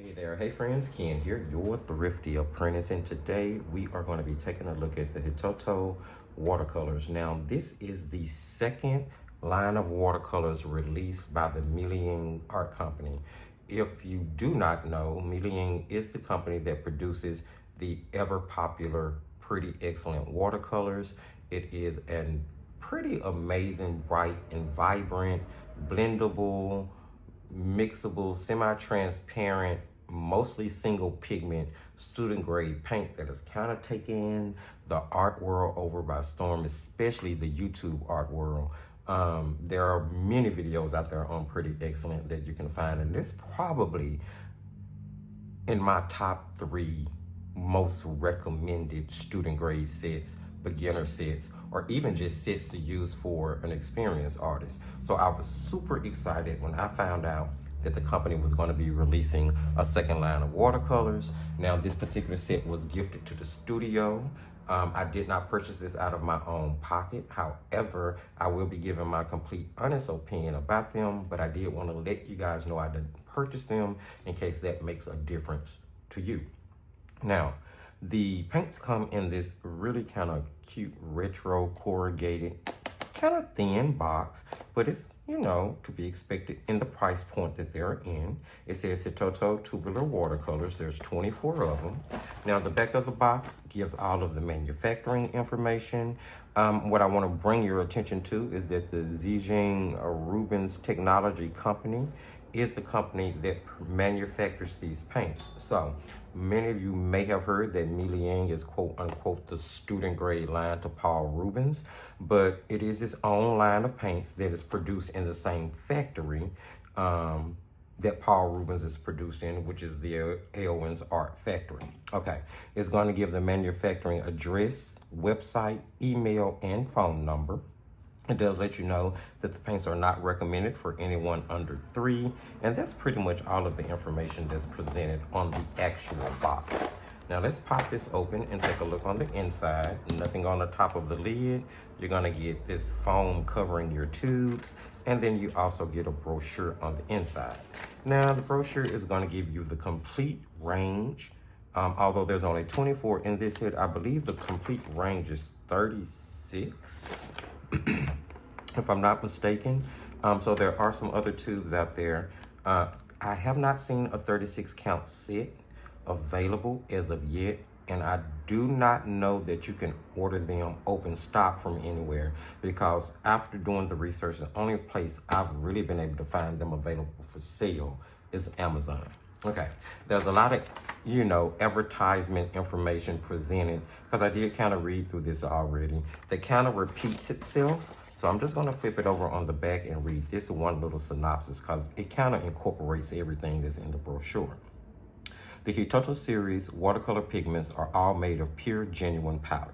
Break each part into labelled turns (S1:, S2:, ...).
S1: Hey there, hey friends, Ken here, your Thrifty Apprentice, and today we are going to be taking a look at the Hitoto watercolors. Now, this is the second line of watercolors released by the MeiLiang art company. If you do not know, MeiLiang is the company that produces the ever popular Pretty Excellent watercolors. It is a pretty amazing, bright and vibrant, blendable, mixable, semi-transparent, mostly single pigment student grade paint that has kind of taken the art world over by storm, especially the YouTube art world. There are many videos out there on Pretty Excellent that you can find, and it's probably in my top 3 most recommended student grade sets, beginner sets, or even just sets to use for an experienced artist. So I was super excited when I found out that the company was going to be releasing a second line of watercolors. Now, this particular set was gifted to the studio. I did not purchase this out of my own pocket. However, I will be giving my complete honest opinion about them, but I did want to let you guys know I didn't purchase them in case that makes a difference to you. Now, the paints come in this really kind of cute retro corrugated, kind of thin box, but it's, you know, to be expected in the price point that they're in. It says Hitoto Tubular watercolors. There's 24 of them. Now, the back of the box gives all of the manufacturing information. What I want to bring your attention to is that the Zhejiang Rubens Technology Company is the company that manufactures these paints. So many of you may have heard that MeiLiang is quote unquote the student grade line to Paul Rubens, but it is its own line of paints that is produced in the same factory that Paul Rubens is produced in, which is the Elwin's Art Factory. Okay, it's going to give the manufacturing address, website, email, and phone number. It does let you know that the paints are not recommended for anyone under 3, and that's pretty much all of the information that's presented on the actual box. Now let's pop this open and take a look on the inside. Nothing on the top of the lid. You're gonna get this foam covering your tubes, and then you also get a brochure on the inside. Now the brochure is gonna give you the complete range. Although there's only 24 in this set, I believe the complete range is 36. If I'm not mistaken. So there are some other tubes out there. I have not seen a 36 count set available as of yet, and I do not know that you can order them open stock from anywhere, because after doing the research, the only place I've really been able to find them available for sale is Amazon. Okay, there's a lot of, you know, advertisement information presented, because I did kind of read through this already. That kind of repeats itself. So I'm just gonna flip it over on the back and read this one little synopsis, because it kind of incorporates everything that's in the brochure. The Hitoto series watercolor pigments are all made of pure, genuine powder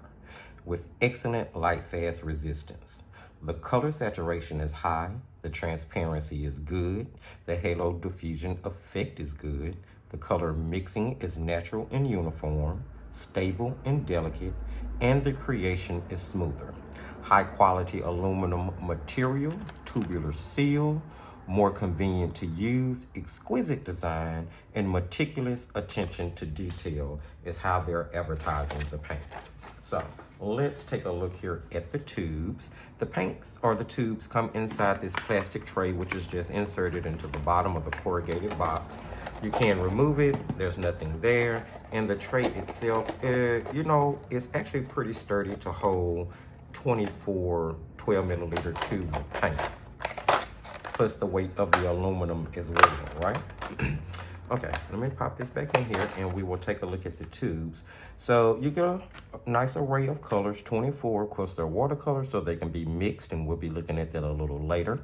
S1: with excellent light-fast resistance. The color saturation is high, the transparency is good, the halo diffusion effect is good, the color mixing is natural and uniform, stable and delicate, and the creation is smoother. High quality aluminum material, tubular seal, more convenient to use, exquisite design, and meticulous attention to detail is how they're advertising the paints. So let's take a look here at the tubes. The paints or the tubes come inside this plastic tray, which is just inserted into the bottom of the corrugated box. You can remove it, there's nothing there. And the tray itself, you know, it's actually pretty sturdy to hold 24 12 milliliter tubes of paint, plus the weight of the aluminum as well, right? Okay, let me pop this back in here and we will take a look at the tubes. So you get a nice array of colors, 24. Of course, they're watercolors, so they can be mixed, and we'll be looking at that a little later.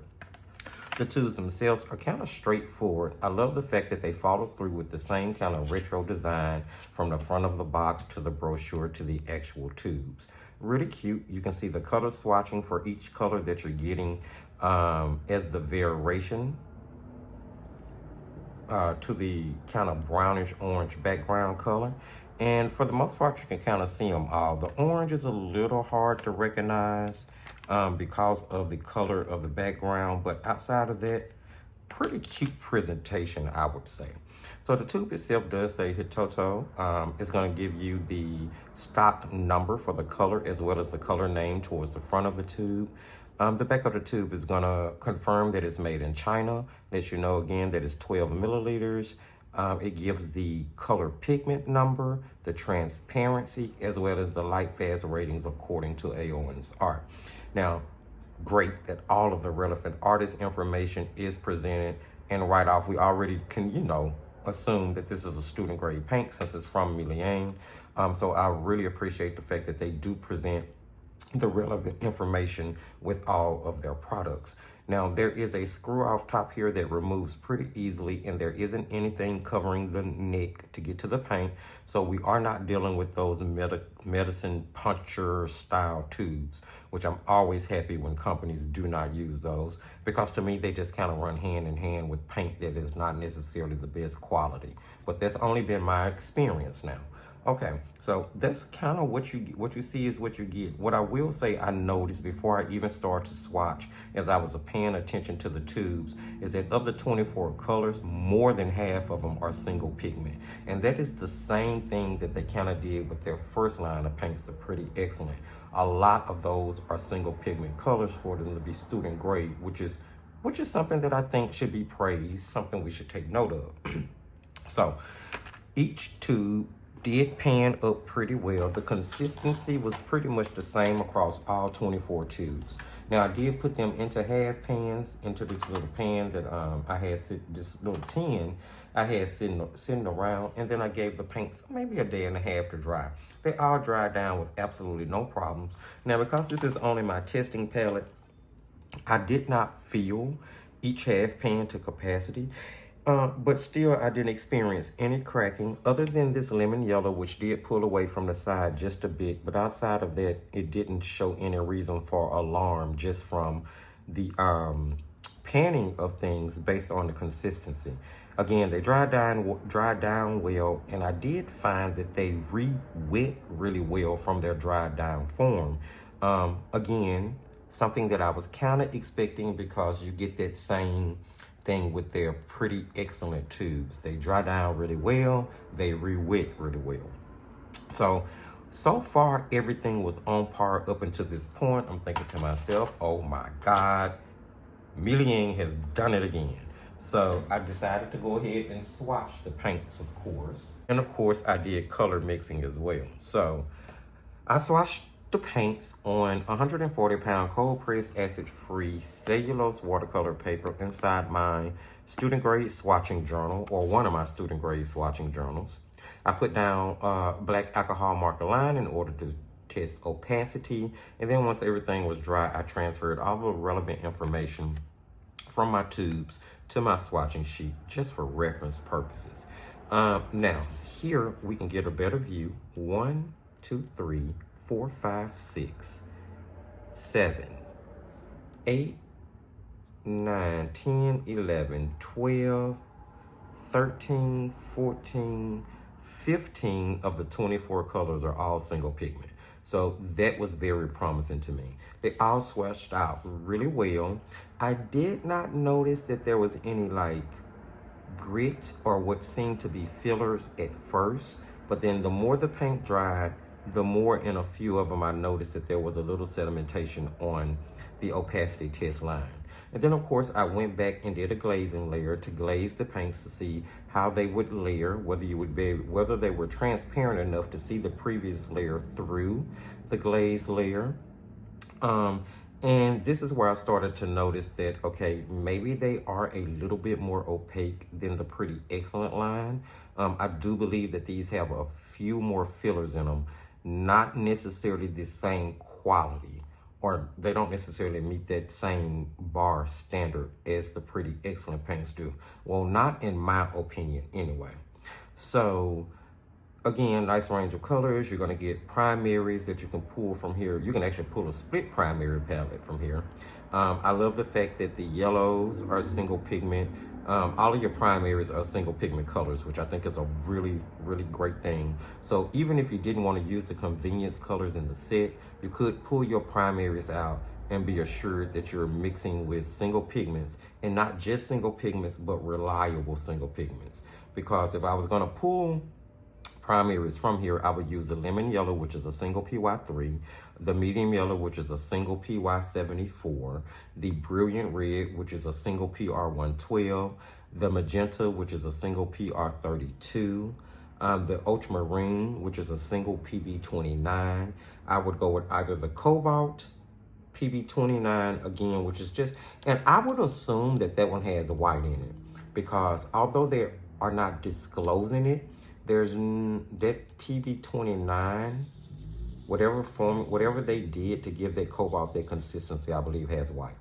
S1: The tubes themselves are kind of straightforward. I love the fact that they follow through with the same kind of retro design from the front of the box to the brochure to the actual tubes. Really cute. You can see the color swatching for each color that you're getting as the variation to the kind of brownish orange background color. And for the most part, you can kind of see them all. The orange is a little hard to recognize because of the color of the background, but outside of that, pretty cute presentation, I would say. So the tube itself does say Hitoto. It's going to give you the stock number for the color as well as the color name towards the front of the tube. The back of the tube is going to confirm that it's made in China, let you know again that it's 12 milliliters. It gives the color pigment number, the transparency, as well as the light fast ratings according to Aowen's art. Now, great that all of the relevant artist information is presented, and right off we already can, assume that this is a student grade paint since it's from MeiLiang. So I really appreciate the fact that they do present the relevant information with all of their products. Now, there is a screw off top here that removes pretty easily, and there isn't anything covering the neck to get to the paint. So we are not dealing with those medicine puncture style tubes, which I'm always happy when companies do not use those, because to me, they just kind of run hand in hand with paint that is not necessarily the best quality. But that's only been my experience now. Okay, so that's kind of what you see is what you get. What I will say I noticed before I even started to swatch, as I was paying attention to the tubes, is that of the 24 colors, more than half of them are single pigment. And that is the same thing that they kind of did with their first line of paints, the Pretty Excellent. A lot of those are single pigment colors for them to be student grade, which is something that I think should be praised, something we should take note of. So each tube did pan up pretty well. The consistency was pretty much the same across all 24 tubes. Now I did put them into half pans, into this little pan that I had, this little tin I had sitting around, and then I gave the paints maybe a day and a half to dry. They all dried down with absolutely no problems. Now, because this is only my testing palette, I did not fill each half pan to capacity. But still, I didn't experience any cracking other than this lemon yellow, which did pull away from the side just a bit. But outside of that, it didn't show any reason for alarm just from the panning of things based on the consistency. Again, they dried down well, and I did find that they re-wet really well from their dried down form. Again, something that I was kind of expecting, because you get that same thing with their Pretty Excellent tubes. They dry down really well, they re-wet really well. So far everything was on par up until this point. I'm thinking to myself, oh my God, MeiLiang has done it again. So I decided to go ahead and swatch the paints, of course. And of course I did color mixing as well. So I swatched the paints on 140-pound cold-pressed acid-free cellulose watercolor paper inside my student-grade swatching journal, or one of my student-grade swatching journals. I put down black alcohol marker line in order to test opacity, and then once everything was dry, I transferred all the relevant information from my tubes to my swatching sheet, just for reference purposes. Now, here we can get a better view. 1, 2, 3, 4, 5, 6, 7, 8, 9, 10, 11, 12, 13, 14, 15 of the 24 colors are all single pigment. So that was very promising to me. They all swatched out really well. I did not notice that there was any like grit or what seemed to be fillers at first, but then the more the paint dried, the more in a few of them I noticed that there was a little sedimentation on the opacity test line. And then of course I went back and did a glazing layer to glaze the paints to see how they would layer, whether they were transparent enough to see the previous layer through the glaze layer. And this is where I started to notice that, okay, maybe they are a little bit more opaque than the Pretty Excellent line. I do believe that these have a few more fillers in them, not necessarily the same quality, or they don't necessarily meet that same bar standard as the Pretty Excellent paints do. Well, not in my opinion anyway. So again, nice range of colors. You're gonna get primaries that you can pull from here. You can actually pull a split primary palette from here. I love the fact that the yellows are single pigment. All of your primaries are single pigment colors, which I think is a really, really great thing. So even if you didn't want to use the convenience colors in the set, you could pull your primaries out and be assured that you're mixing with single pigments, and not just single pigments, but reliable single pigments. because if I was gonna pull primaries from here, I would use the lemon yellow, which is a single PY3, the medium yellow, which is a single PY74, the brilliant red, which is a single PR112, the magenta, which is a single PR32, the ultramarine, which is a single PB29. I would go with either the cobalt, PB29 again, which is just, and I would assume that that one has white in it, because although they are not disclosing it, there's that PB29, whatever they did to give that cobalt that consistency, I believe has white.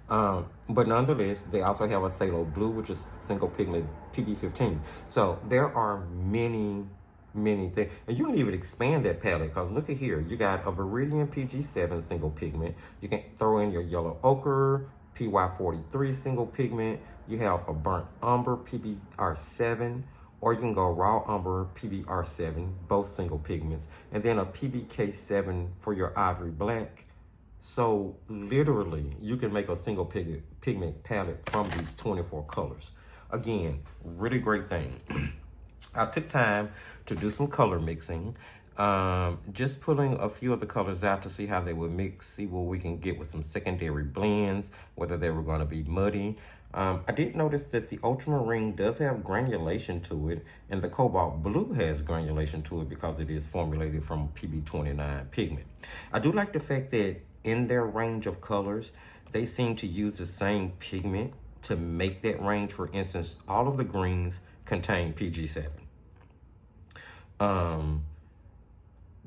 S1: But nonetheless, they also have a phthalo blue, which is single pigment PB15. So there are many things, and you can even expand that palette, because look at here, you got a Viridian PG7 single pigment. You can throw in your yellow ochre PY43 single pigment. You have a burnt umber PBR7, or you can go raw umber PBR7, both single pigments, and then a PBK7 for your ivory black. So literally, you can make a single pigment palette from these 24 colors. Again, really great thing. I took time to do some color mixing, just pulling a few of the colors out to see how they would mix, see what we can get with some secondary blends, whether they were going to be muddy. I did notice that the ultramarine does have granulation to it, and the cobalt blue has granulation to it because it is formulated from PB29 pigment. I do like the fact that in their range of colors, they seem to use the same pigment to make that range. For instance, all of the greens contain PG7.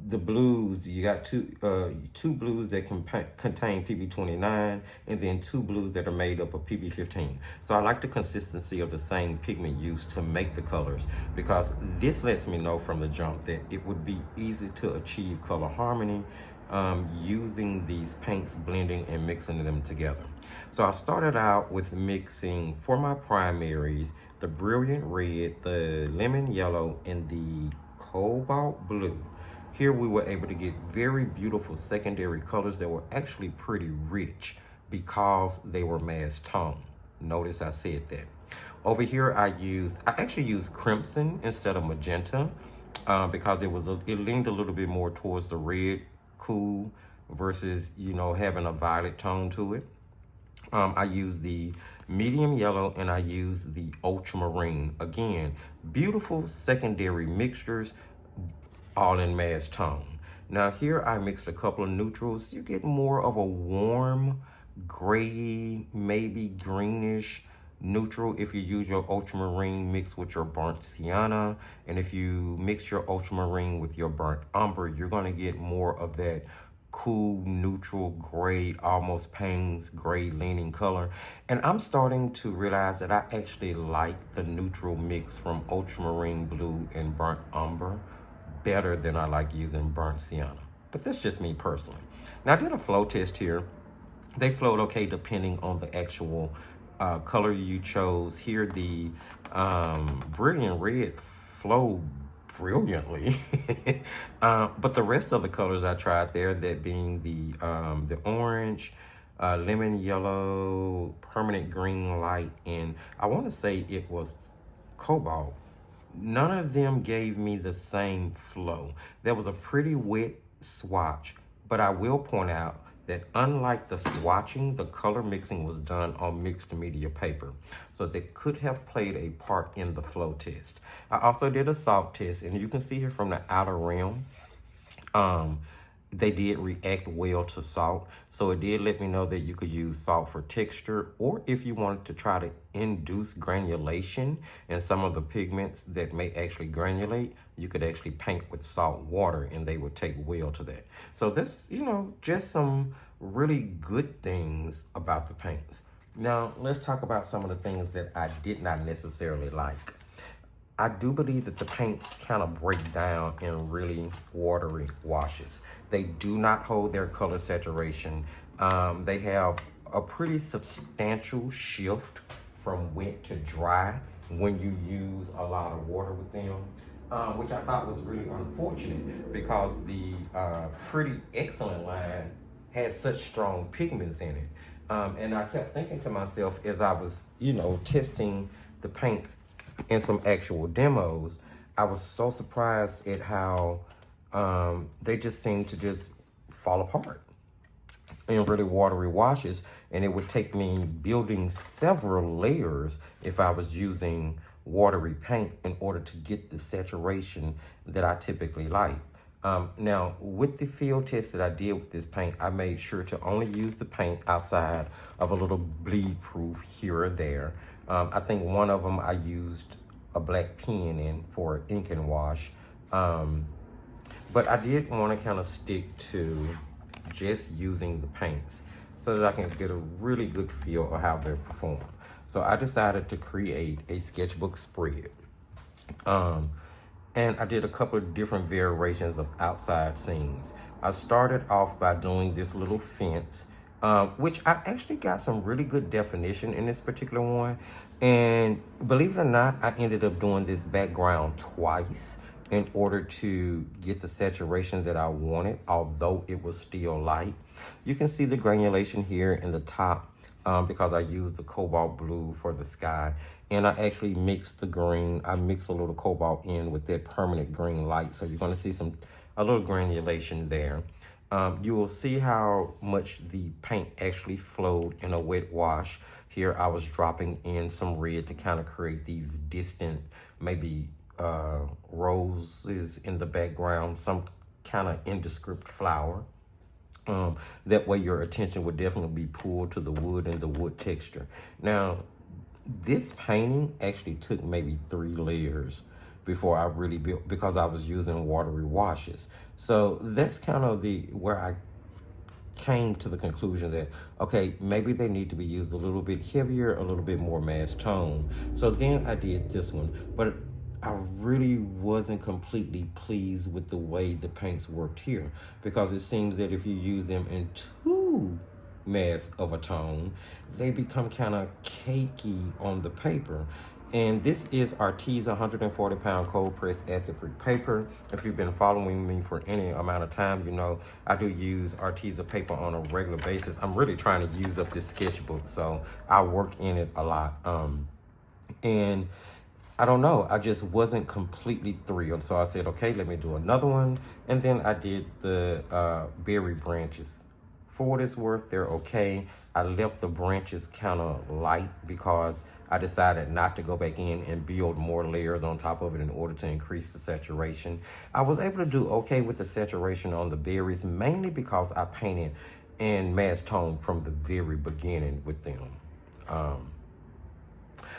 S1: The blues, you got two blues that contain PB29, and then two blues that are made up of PB15. So I like the consistency of the same pigment used to make the colors, because this lets me know from the jump that it would be easy to achieve color harmony using these paints, blending and mixing them together. So I started out with mixing for my primaries the brilliant red, the lemon yellow, and the cobalt blue. Here we were able to get very beautiful secondary colors that were actually pretty rich because they were mass tone. Notice I said that. Over here I actually used crimson instead of magenta because it leaned a little bit more towards the red cool versus, you know, having a violet tone to it. I used the medium yellow and I used the ultramarine. Again, beautiful secondary mixtures, all in mass tone. Now here I mixed a couple of neutrals. You get more of a warm, gray, maybe greenish neutral if you use your ultramarine mixed with your burnt sienna. And if you mix your ultramarine with your burnt umber, you're gonna get more of that cool, neutral, gray, almost Payne's gray leaning color. And I'm starting to realize that I actually like the neutral mix from ultramarine blue and burnt umber better than I like using burnt sienna. But that's just me personally. Now I did a flow test here. They flowed okay depending on the actual color you chose. Here the brilliant red flowed brilliantly. But the rest of the colors I tried there, that being the orange, lemon yellow, permanent green light, and I want to say it was cobalt. None of them gave me the same flow. There was a pretty wet swatch, but I will point out that unlike the swatching, the color mixing was done on mixed media paper. So that could have played a part in the flow test. I also did a salt test, and you can see here from the outer rim, they did react well to salt. So it did let me know that you could use salt for texture, or if you wanted to try to induce granulation in some of the pigments that may actually granulate, you could actually paint with salt water and they would take well to that. So this, you know, just some really good things about the paints. Now, let's talk about some of the things that I did not necessarily like. I do believe that the paints kind of break down in really watery washes. They do not hold their color saturation. They have a pretty substantial shift from wet to dry when you use a lot of water with them, which I thought was really unfortunate because the Pretty Excellent line has such strong pigments in it. And I kept thinking to myself as I was, you know, testing the paints in some actual demos, I was so surprised at how they just seem to just fall apart in really watery washes, and it would take me building several layers if I was using watery paint in order to get the saturation that I typically like. Now, with the field test that I did with this paint, I made sure to only use the paint outside of a little bleed proof here or there. I think one of them I used a black pen in for ink and wash. But I did want to kind of stick to just using the paints so that I can get a really good feel of how they perform. So I decided to create a sketchbook spread. And I did a couple of different variations of outside scenes. I started off by doing this little fence, which I actually got some really good definition in this particular one. And believe it or not, I ended up doing this background twice in order to get the saturation that I wanted, although it was still light. You can see the granulation here in the top because I used the cobalt blue for the sky. And I actually mixed the green. I mixed a little cobalt in with that permanent green light. So you're gonna see a little granulation there. You will see how much the paint actually flowed in a wet wash. Here I was dropping in some red to kind of create these distant, maybe roses in the background, some kind of indescript flower. That way your attention would definitely be pulled to the wood and the wood texture. Now, this painting actually took maybe 3 layers before I really built, because I was using watery washes. So that's kind of where I came to the conclusion that, okay, maybe they need to be used a little bit heavier, a little bit more mass tone. So then I did this one, but I really wasn't completely pleased with the way the paints worked here, because it seems that if you use them in too mass of a tone, they become kind of cakey on the paper. And this is Arteza 140 pound cold pressed acid free paper. If you've been following me for any amount of time, you know I do use Arteza paper on a regular basis. I'm really trying to use up this sketchbook, so I work in it a lot. And I don't know, I just wasn't completely thrilled. So I said, okay, let me do another one. And then I did the berry branches. For what it's worth, they're okay. I left the branches kind of light because I decided not to go back in and build more layers on top of it in order to increase the saturation. I was able to do okay with the saturation on the berries, mainly because I painted in mass tone from the very beginning with them.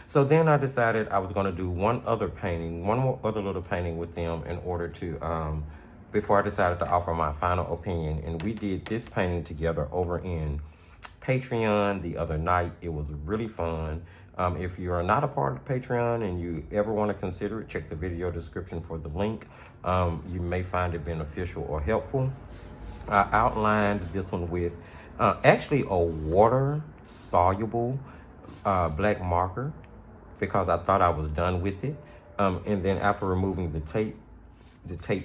S1: So then I decided I was going to do one more other little painting with them in order to, before I decided to offer my final opinion. And we did this painting together over in Patreon the other night. It was really fun. If you are not a part of Patreon and you ever want to consider it, check the video description for the link. You may find it beneficial or helpful. I outlined this one with actually a water-soluble black marker, because I thought I was done with it. And then after removing the tape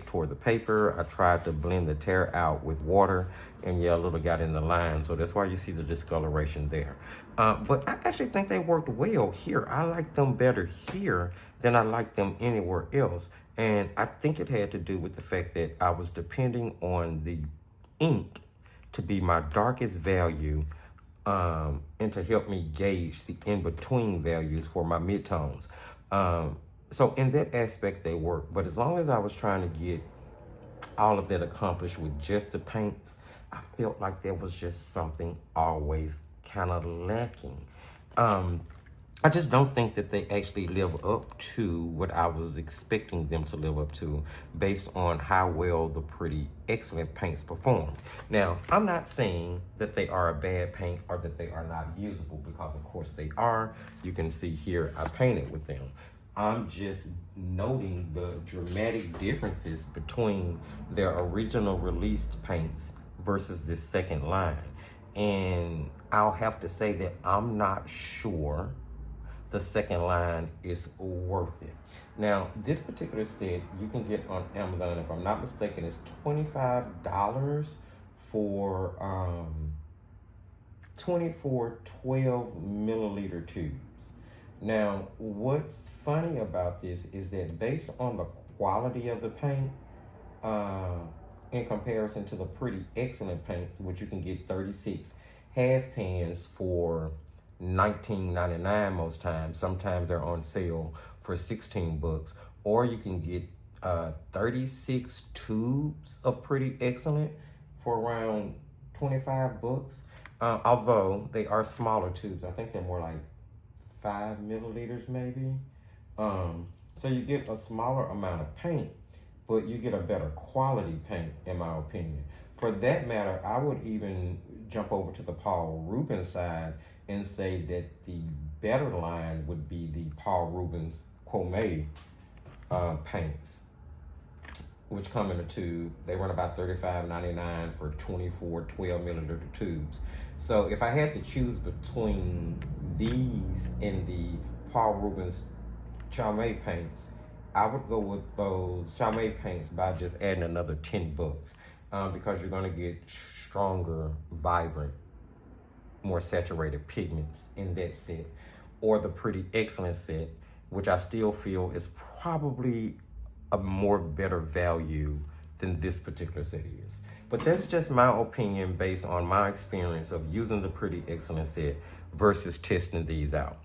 S1: toward the paper, I tried to blend the tear out with water, and yeah, a little got in the line. So that's why you see the discoloration there. But I actually think they worked well here. I like them better here than I like them anywhere else. And I think it had to do with the fact that I was depending on the ink to be my darkest value, and to help me gauge the in-between values for my midtones. So in that aspect, they work. But as long as I was trying to get all of that accomplished with just the paints, I felt like there was just something always kind of lacking. I just don't think that they actually live up to what I was expecting them to live up to based on how well the pretty excellent paints performed. Now, I'm not saying that they are a bad paint or that they are not usable, because of course they are. You can see here I painted with them. I'm just noting the dramatic differences between their original released paints versus this second line. And I'll have to say that I'm not sure the second line is worth it. Now, this particular set you can get on Amazon, if I'm not mistaken, it's $25 for 24 12 milliliter tubes. Now, what's funny about this is that based on the quality of the paint, in comparison to the pretty excellent paints, which you can get 36 half pans for $19.99 most times. Sometimes they're on sale for 16 bucks, or you can get 36 tubes of pretty excellent for around 25 bucks. Although they are smaller tubes, I think they're more like 5 milliliters maybe. So you get a smaller amount of paint, but you get a better quality paint, in my opinion. For that matter, I would even jump over to the Paul Rubens side and say that the better line would be the Paul Rubens Chrome paints, which come in a tube. They run about $35.99 for 24 12 milliliter tubes. So if I had to choose between these and the Paul Rubens Chrome paints, I would go with those Chrome paints by just adding another 10 bucks because you're gonna get stronger, vibrant, more saturated pigments in that set, or the pretty excellent set, which I still feel is probably a more better value than this particular set is. But that's just my opinion based on my experience of using the pretty excellent set versus testing these out.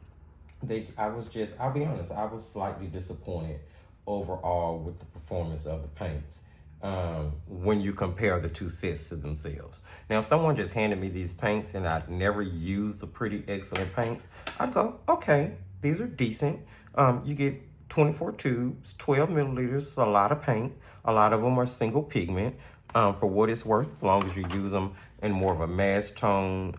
S1: I'll be honest, I was slightly disappointed overall with the performance of the paints when you compare the two sets to themselves. Now, if someone just handed me these paints and I'd never used the pretty excellent paints, I'd go, okay, these are decent. You get 24 tubes, 12 milliliters, a lot of paint. A lot of them are single pigment. For what it's worth, as long as you use them in more of a mass tone,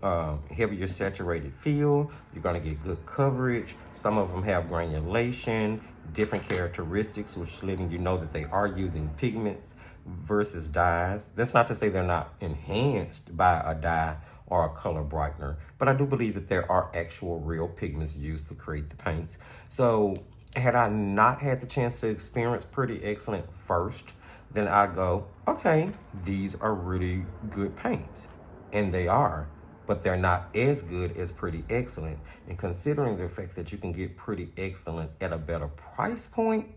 S1: heavier saturated feel, you're gonna get good coverage. Some of them have granulation, different characteristics, which letting you know that they are using pigments versus dyes. That's not to say they're not enhanced by a dye or a color brightener, but I do believe that there are actual real pigments used to create the paints. So had I not had the chance to experience pretty excellent first, then I go, okay, these are really good paints. And they are, but they're not as good as pretty excellent. And considering the fact that you can get pretty excellent at a better price point,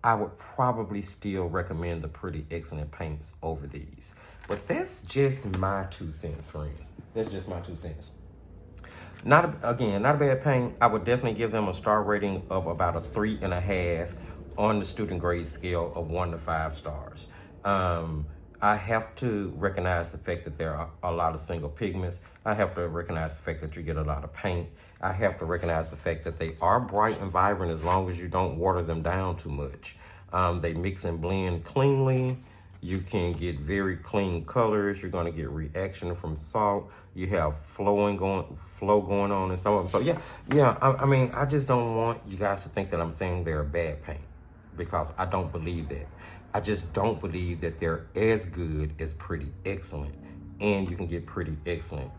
S1: I would probably still recommend the pretty excellent paints over these. But that's just my 2 cents, friends. That's just my 2 cents. Not a bad paint. I would definitely give them a star rating of about a 3.5 on the student grade scale of 1 to 5 stars. I have to recognize the fact that there are a lot of single pigments. I have to recognize the fact that you get a lot of paint. I have to recognize the fact that they are bright and vibrant as long as you don't water them down too much. They mix and blend cleanly. You can get very clean colors. You're gonna get reaction from salt. You have flow going on in some of them. So yeah. I mean, I just don't want you guys to think that I'm saying they're a bad paint, because I don't believe that. I just don't believe that they're as good as pretty excellent, and you can get pretty excellent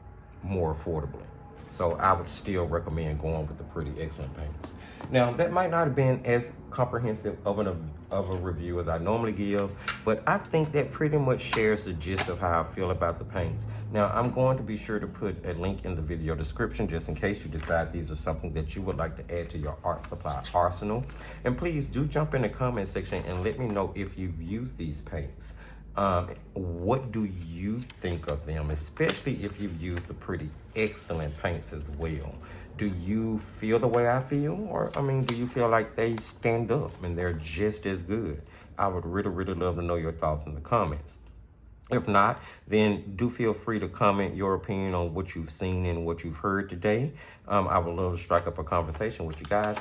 S1: more affordably. So I would still recommend going with the pretty excellent paints. Now, that might not have been as comprehensive of a review as I normally give, but I think that pretty much shares the gist of how I feel about the paints. Now, I'm going to be sure to put a link in the video description just in case you decide these are something that you would like to add to your art supply arsenal. And please do jump in the comment section and let me know if you've used these paints. What do you think of them, especially if you've used the pretty excellent paints as well? Do you feel the way I feel? Or, I mean, do you feel like they stand up and they're just as good? I would really, really love to know your thoughts in the comments. If not, then do feel free to comment your opinion on what you've seen and what you've heard today. I would love to strike up a conversation with you guys.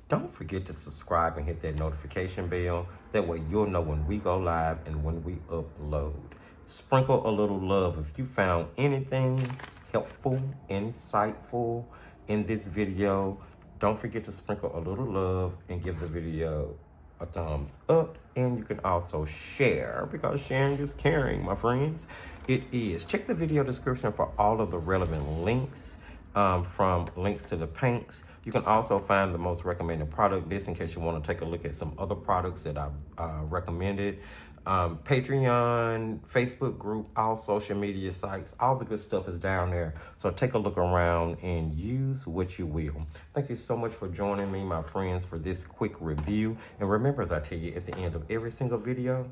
S1: Don't forget to subscribe and hit that notification bell. That way you'll know when we go live and when we upload. Sprinkle a little love if you found anything helpful, insightful in this video. Don't forget to sprinkle a little love and give the video a thumbs up. And you can also share, because sharing is caring, my friends. It is. Check the video description for all of the relevant links, from links to the paints. You can also find the most recommended product list in case you want to take a look at some other products that I've recommended. Patreon, Facebook group, all social media sites, all the good stuff is down there. So take a look around and use what you will. Thank you so much for joining me, my friends, for this quick review. And remember, as I tell you at the end of every single video,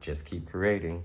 S1: just keep creating.